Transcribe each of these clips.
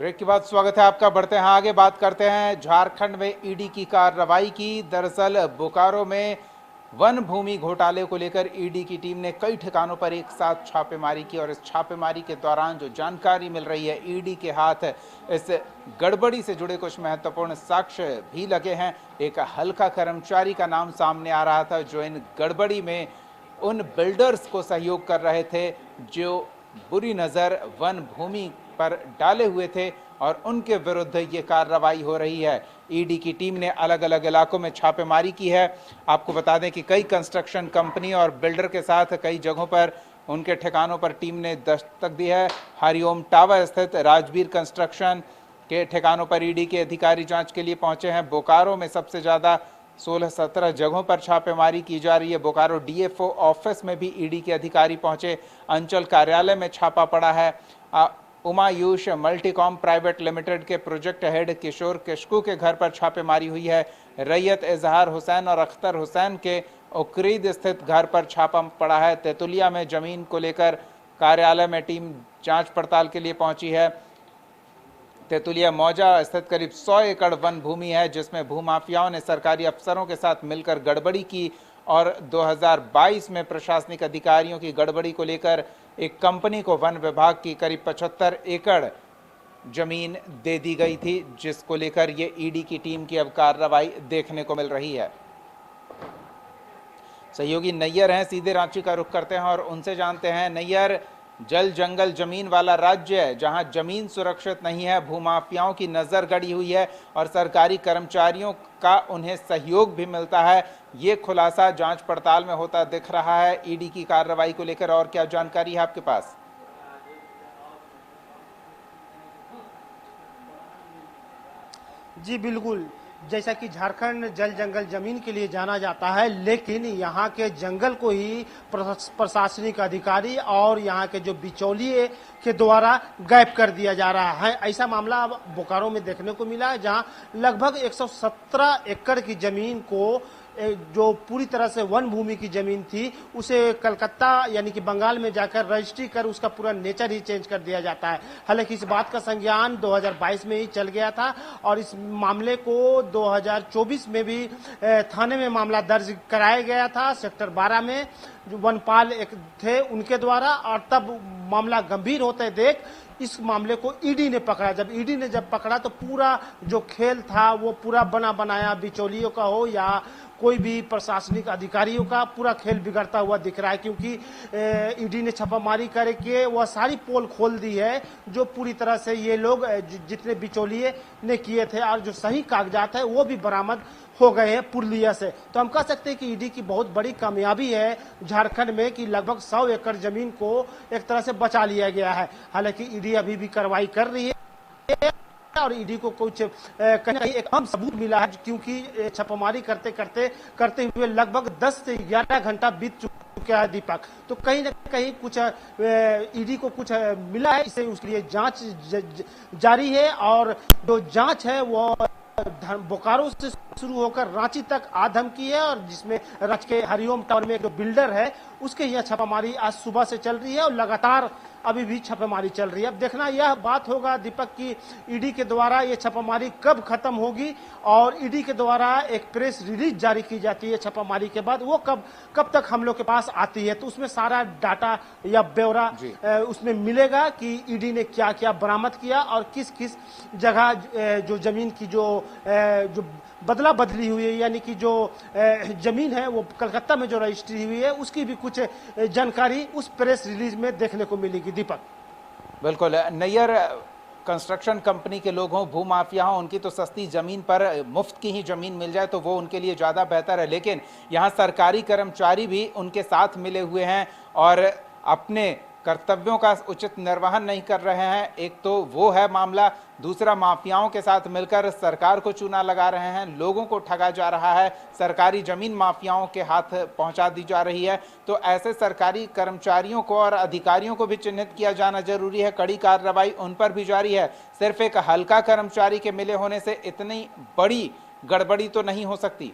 Break के बाद स्वागत है आपका। बढ़ते हैं आगे, बात करते हैं झारखंड में ईडी की कार्रवाई की। दरअसल बोकारो में वन भूमि घोटाले को लेकर ईडी की टीम ने कई ठिकानों पर एक साथ छापेमारी की और इस छापेमारी के दौरान जो जानकारी मिल रही है, ईडी के हाथ इस गड़बड़ी से जुड़े कुछ महत्वपूर्ण साक्ष्य भी लगे हैं। एक हल्का कर्मचारी का नाम सामने आ रहा था जो इन गड़बड़ी में उन बिल्डर्स को सहयोग कर रहे थे जो बुरी नज़र वन भूमि पर डाले हुए थे और उनके विरुद्ध ये कार्रवाई हो रही है। ईडी की टीम ने अलग अलग इलाकों में छापेमारी की है। आपको बता दें कि कई कंस्ट्रक्शन कंपनी और बिल्डर के साथ कई जगहों पर उनके ठिकानों पर टीम ने दस्तक दी है। हरिओम टावर स्थित राजवीर कंस्ट्रक्शन के ठिकानों पर ईडी के अधिकारी जांच के लिए पहुंचे हैं। बोकारो में सबसे ज़्यादा 16-17 जगहों पर छापेमारी की जा रही है। बोकारो डीएफओ ऑफिस में भी ईडी के अधिकारी पहुंचे। अंचल कार्यालय में छापा पड़ा है। उमायुष मल्टीकॉम प्राइवेट लिमिटेड के प्रोजेक्ट हेड किशोर किशकू के घर पर छापेमारी हुई है। रैयत इजहार हुसैन और अख्तर हुसैन के उकरीद स्थित घर पर छापा पड़ा है। तेतुलिया में जमीन को लेकर कार्यालय में टीम जांच पड़ताल के लिए पहुंची है। तेतुलिया मौजा स्थित करीब 100 एकड़ वन भूमि है जिसमें भूमाफियाओं ने सरकारी अफसरों के साथ मिलकर गड़बड़ी की और 2022 में प्रशासनिक अधिकारियों की गड़बड़ी को लेकर एक कंपनी को वन विभाग की करीब 75 एकड़ जमीन दे दी गई थी, जिसको लेकर ये ईडी की टीम की अब कार्रवाई देखने को मिल रही है। सहयोगी नैयर हैं, सीधे रांची का रुख करते हैं और उनसे जानते हैं। नैयर, जल जंगल जमीन वाला राज्य है जहां जमीन सुरक्षित नहीं है, भूमाफियाओं की नजर गड़ी हुई है और सरकारी कर्मचारियों का उन्हें सहयोग भी मिलता है। ये खुलासा जांच पड़ताल में होता दिख रहा है। ईडी की कार्रवाई को लेकर और क्या जानकारी है आपके पास? जी बिल्कुल, जैसा कि झारखंड जल जंगल जमीन के लिए जाना जाता है, लेकिन यहाँ के जंगल को ही प्रशासनिक अधिकारी और यहाँ के जो बिचौलिए के द्वारा गायब कर दिया जा रहा है। ऐसा मामला अब बोकारो में देखने को मिला है, जहाँ लगभग 117 एकड़ की जमीन को, जो पूरी तरह से वन भूमि की जमीन थी, उसे कलकत्ता यानी कि बंगाल में जाकर रजिस्ट्री कर उसका पूरा नेचर ही चेंज कर दिया जाता है। हालांकि इस बात का संज्ञान 2022 में ही चल गया था और इस मामले को 2024 में भी थाने में मामला दर्ज कराया गया था, सेक्टर 12 में जो वनपाल एक थे उनके द्वारा। और तब मामला गंभीर होते देख इस मामले को ईडी ने पकड़ा। जब ईडी ने पकड़ा तो पूरा जो खेल था वो पूरा बना बनाया बिचौलियों का हो या कोई भी प्रशासनिक अधिकारियों का, पूरा खेल बिगड़ता हुआ दिख रहा है। क्योंकि ईडी ने छापामारी करके वह सारी पोल खोल दी है जो पूरी तरह से ये लोग जितने बिचौलिए ने किए थे, और जो सही कागजात है वो भी बरामद हो गए हैं पुरलिया से। तो हम कह सकते हैं कि ईडी की बहुत बड़ी कामयाबी है झारखंड में कि लगभग 100 एकड़ जमीन को एक तरह से बचा लिया गया है। हालांकि ईडी अभी भी कार्रवाई कर रही है और ईडी को कुछ कहीं ना कहीं एक अहम सबूत मिला है, क्योंकि छापामारी करते हुए लगभग 10 से 11 घंटा बीत चुका है दीपक। तो कहीं ना कहीं कुछ ईडी को कुछ मिला है, इसे उसके लिए जांच जारी है। और जो जांच है वो बोकारो से शुरू होकर रांची तक आधम की है, और जिसमें रांची के हरिओम टावर में जो बिल्डर है उसके यहाँ छापामारी आज सुबह से चल रही है और लगातार अभी भी छापेमारी चल रही है। अब देखना यह बात होगा दीपक की ईडी के द्वारा ये छापामारी कब खत्म होगी, और ईडी के द्वारा एक प्रेस रिलीज जारी की जाती है छापामारी के बाद, वो कब तक हम लोग के पास आती है। तो उसमें सारा डाटा या ब्यौरा उसमें मिलेगा कि ईडी ने क्या क्या बरामद किया और किस किस जगह जो जमीन की जो बदला बदली हुई है, यानी कि जो जमीन है वो कलकत्ता में जो रजिस्ट्री हुई है उसकी भी कुछ जानकारी उस प्रेस रिलीज में देखने को मिलेगी दीपक। बिल्कुल नैयर, कंस्ट्रक्शन कंपनी के लोग हों, भूमाफिया हों, उनकी तो सस्ती जमीन पर मुफ्त की ही जमीन मिल जाए तो वो उनके लिए ज़्यादा बेहतर है, लेकिन यहाँ सरकारी कर्मचारी भी उनके साथ मिले हुए हैं और अपने कर्तव्यों का उचित निर्वहन नहीं कर रहे हैं। एक तो वो है मामला, दूसरा माफियाओं के साथ मिलकर सरकार को चूना लगा रहे हैं, लोगों को ठगा जा रहा है, सरकारी जमीन माफियाओं के हाथ पहुंचा दी जा रही है। तो ऐसे सरकारी कर्मचारियों को और अधिकारियों को भी चिन्हित किया जाना जरूरी है। कड़ी कार्रवाई उन पर भी जारी है। सिर्फ एक हल्का कर्मचारी के मिले होने से इतनी बड़ी गड़बड़ी तो नहीं हो सकती।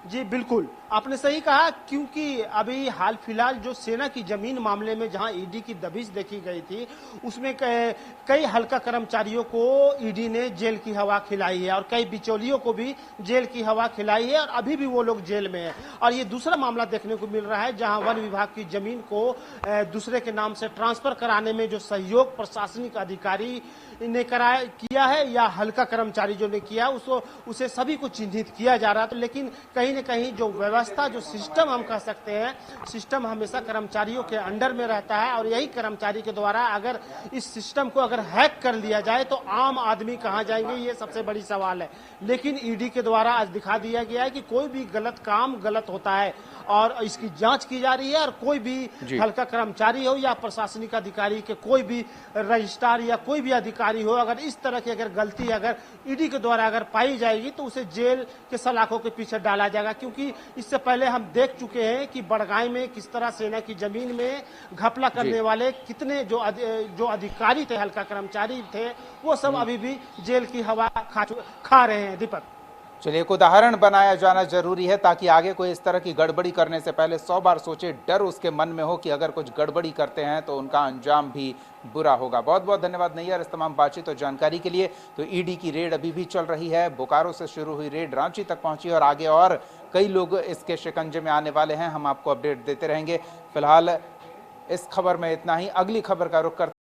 जी बिल्कुल, आपने सही कहा, क्योंकि अभी हाल फिलहाल जो सेना की जमीन मामले में जहां ईडी की दबिश देखी गई थी, उसमें कई हल्का कर्मचारियों को ईडी ने जेल की हवा खिलाई है और कई बिचौलियों को भी जेल की हवा खिलाई है और अभी भी वो लोग जेल में हैं। और ये दूसरा मामला देखने को मिल रहा है जहां वन विभाग की जमीन को दूसरे के नाम से ट्रांसफर कराने में जो सहयोग प्रशासनिक अधिकारी ने किया है या हल्का कर्मचारी जो ने किया, उसको उसे सभी को चिन्हित किया जा रहा है। तो लेकिन कहीं न कहीं जो व्यवस्था, जो सिस्टम हम कह सकते हैं, सिस्टम हमेशा कर्मचारियों के अंडर में रहता है और यही कर्मचारी के द्वारा अगर इस सिस्टम को अगर हैक कर लिया जाए तो आम आदमी कहाँ जाएंगे, ये सबसे बड़ी सवाल है। लेकिन ईडी के द्वारा आज दिखा दिया गया है कि कोई भी गलत काम गलत होता है और इसकी जांच की जा रही है और कोई भी हल्का कर्मचारी हो या प्रशासनिक अधिकारी के कोई भी रजिस्ट्रार या कोई भी अधिकारी हो, अगर इस तरह की अगर गलती अगर ईडी के द्वारा अगर पाई जाएगी तो उसे जेल के सलाखों के पीछे डाला जाएगा। क्योंकि इससे पहले हम देख चुके हैं कि बड़गाई में किस तरह सेना की जमीन में घपला करने वाले कितने जो अधिकारी थे, हल्का कर्मचारी थे, वो सब अभी भी जेल की हवा खा रहे हैं। दीपक, चलिए, एक उदाहरण बनाया जाना जरूरी है ताकि आगे कोई इस तरह की गड़बड़ी करने से पहले 100 बार सोचे, डर उसके मन में हो कि अगर कुछ गड़बड़ी करते हैं तो उनका अंजाम भी बुरा होगा। बहुत बहुत धन्यवाद नैयर इस तमाम बातचीत और जानकारी के लिए। तो ईडी की रेड अभी भी चल रही है, बोकारो से शुरू हुई रेड रांची तक पहुंची और आगे और कई लोग इसके शिकंजे में आने वाले हैं। हम आपको अपडेट देते रहेंगे। फिलहाल इस खबर में इतना ही। अगली खबर का रुख करते